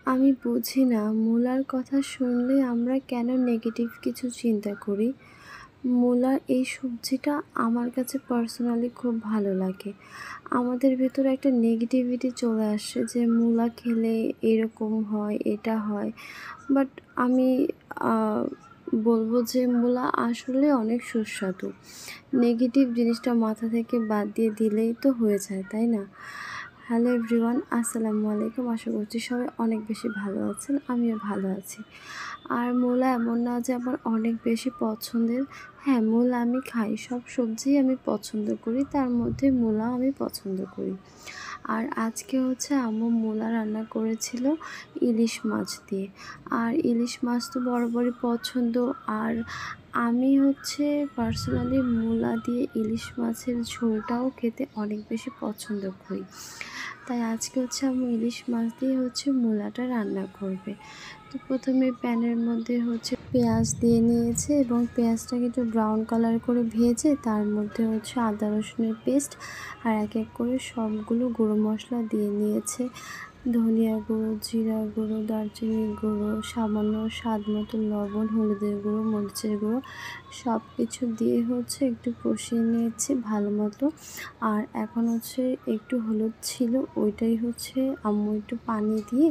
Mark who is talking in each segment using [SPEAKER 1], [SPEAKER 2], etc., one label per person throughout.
[SPEAKER 1] আমি বুঝি না মূলার কথা শুনলে আমরা কেন নেগেটিভ কিছু চিন্তা করি। মূলার এই সবজিটা আমার কাছে পার্সোনালি খুব ভালো লাগে। আমাদের ভেতরে একটা নেগেটিভিটি চলে আসে যে মূলা খেলে এরকম হয়, এটা হয়। বাট আমি আ বলব যে মূলা আসলে অনেক সুস্বাদু। নেগেটিভ জিনিসটা মাথা থেকে বাদ দিয়ে দিলেই তো হয়ে যায়, তাই না? হ্যালো এভরিওয়ান, আসসালামু আলাইকুম। আশা করছি সবাই অনেক বেশি ভালো আছেন। আমিও ভালো আছি। আর মূলা এমন না যে আমার অনেক বেশি পছন্দের। হ্যাঁ, মূলা আমি খাই। সব সবজিই আমি পছন্দ করি। তার মধ্যে মূলাও আমি পছন্দ করি। আর আজকে হচ্ছে আম্মু মূলা রান্না করেছিল ইলিশ মাছ দিয়ে। আর ইলিশ মাছ তো বরাবরই পছন্দ। আর আমি হচ্ছে পার্সোনালি মূলা দিয়ে ইলিশ মাছের ঝোলটাও খেতে অনেক বেশি পছন্দ করি। তাই আজকে হচ্ছে আম্মু ইলিশ মাছ দিয়ে হচ্ছে মূলাটা রান্না করবে। তো প্রথমে প্যানের মধ্যে হচ্ছে পেঁয়াজ দিয়ে নিয়েছে এবং পেঁয়াজটাকে একটু ব্রাউন কালার করে ভেজে তার মধ্যে হচ্ছে আদা রসুনের পেস্ট আর এক এক করে সবগুলো গুঁড়ো মশলা দিয়ে নিয়েছে। ধনিয়া গুঁড়ো, জিরা গুঁড়ো, দারচিনির গুঁড়ো, সামান্য স্বাদ মতো লবণ, হলুদের গুঁড়ো, মরিচের গুঁড়ো সব কিছু দিয়ে হচ্ছে একটু কষিয়ে নিয়েছি ভালো মতো। আর এখন হচ্ছে একটু হলুদ ছিল, ওইটাই হচ্ছে আম্মু একটু পানি দিয়ে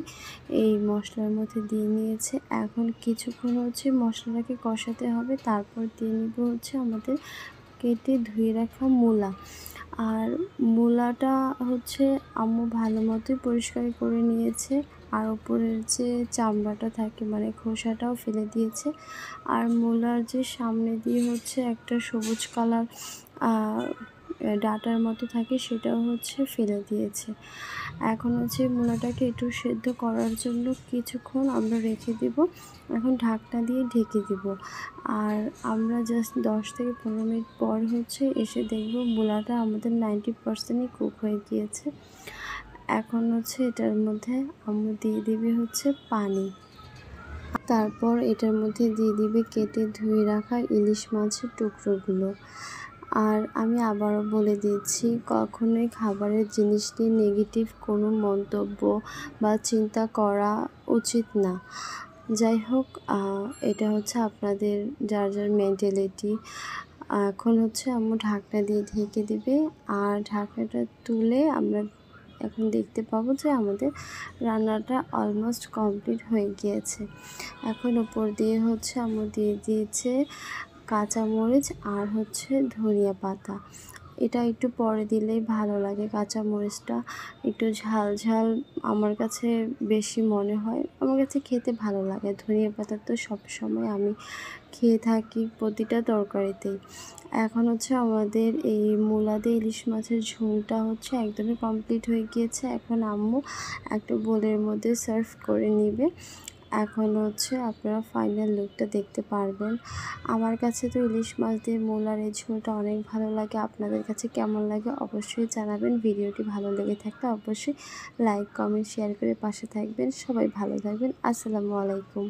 [SPEAKER 1] এই মশলার মধ্যে দিয়ে নিয়েছে। এখন কিছুক্ষণ হচ্ছে মশলাটাকে কষাতে হবে, তারপর দিয়ে নিব হচ্ছে আমাদের কেটে ধুয়ে রাখা মূলা। আর মূলাটা হচ্ছে আম্মু ভালো মতোই পরিষ্কার করে নিয়েছে। আর ওপরের যে চামড়াটা থাকে মানে খোসাটাও ফেলে দিয়েছে। আর মূলার যে সামনে দিয়ে হচ্ছে একটা সবুজ কালার ডাঁটার মতো থাকে সেটাও হচ্ছে ফেলে দিয়েছে। এখন হচ্ছে মূলাটাকে একটু সেদ্ধ করার জন্য কিছুক্ষণ আমরা রেখে দিব। এখন ঢাকনা দিয়ে ঢেকে দিব। আর আমরা জাস্ট 10 থেকে 15 মিনিট পর হচ্ছে এসে দেখব মূলাটা আমাদের 90%ই কুক হয়ে গিয়েছে। এখন হচ্ছে এটার মধ্যে আম্মু দিয়ে দিবে হচ্ছে পানি। তারপর এটার মধ্যে দিয়ে দিবে কেটে ধুয়ে রাখা ইলিশ মাছের টুকরোগুলো। আর আমি আবারও বলে দিচ্ছি, কখনোই খাবারের জিনিস নিয়ে নেগেটিভ কোনো মন্তব্য বা চিন্তা করা উচিত না। যাই হোক, এটা হচ্ছে আপনাদের যার যার মেন্টালিটি। এখন হচ্ছে আম্মু ঢাকনা দিয়ে ঢেকে দিবে। আর ঢাকনাটা তুলে আমরা এখন দেখতে পাবো যে আমাদের রান্নাটা অলমোস্ট কমপ্লিট হয়ে গিয়েছে। এখন উপর দিয়ে হচ্ছে আম্মু দিয়ে দিয়েছে কাঁচামরিচ আর হচ্ছে ধনিয়া পাতা। এটা একটু পরে দিলেই ভালো লাগে। কাঁচামরিচটা একটু ঝাল ঝাল আমার কাছে বেশি মনে হয়, আমার কাছে খেতে ভালো লাগে। ধনিয়া পাতা তো সবসময় আমি খেয়ে থাকি প্রতিটা তরকারিতেই। এখন হচ্ছে আমাদের এই মূলা দিয়ে ইলিশ মাছের ঝোলটা হচ্ছে একদমই কমপ্লিট হয়ে গিয়েছে। এখন আম্মু একটা বোলের মধ্যে সার্ভ করে নিবে। এখন হচ্ছে আপনারা ফাইনাল লুকটা দেখতে পারবেন। আমার কাছে তো ইলিশ মাছ দিয়ে মূলার এই ঝোলটা অনেক ভালো লাগে। আপনাদের কাছে কেমন লাগে অবশ্যই জানাবেন। ভিডিওটি ভালো লেগে থাকলে অবশ্যই লাইক, কমেন্ট, শেয়ার করে পাশে থাকবেন। সবাই ভালো থাকবেন। আসসালামু আলাইকুম।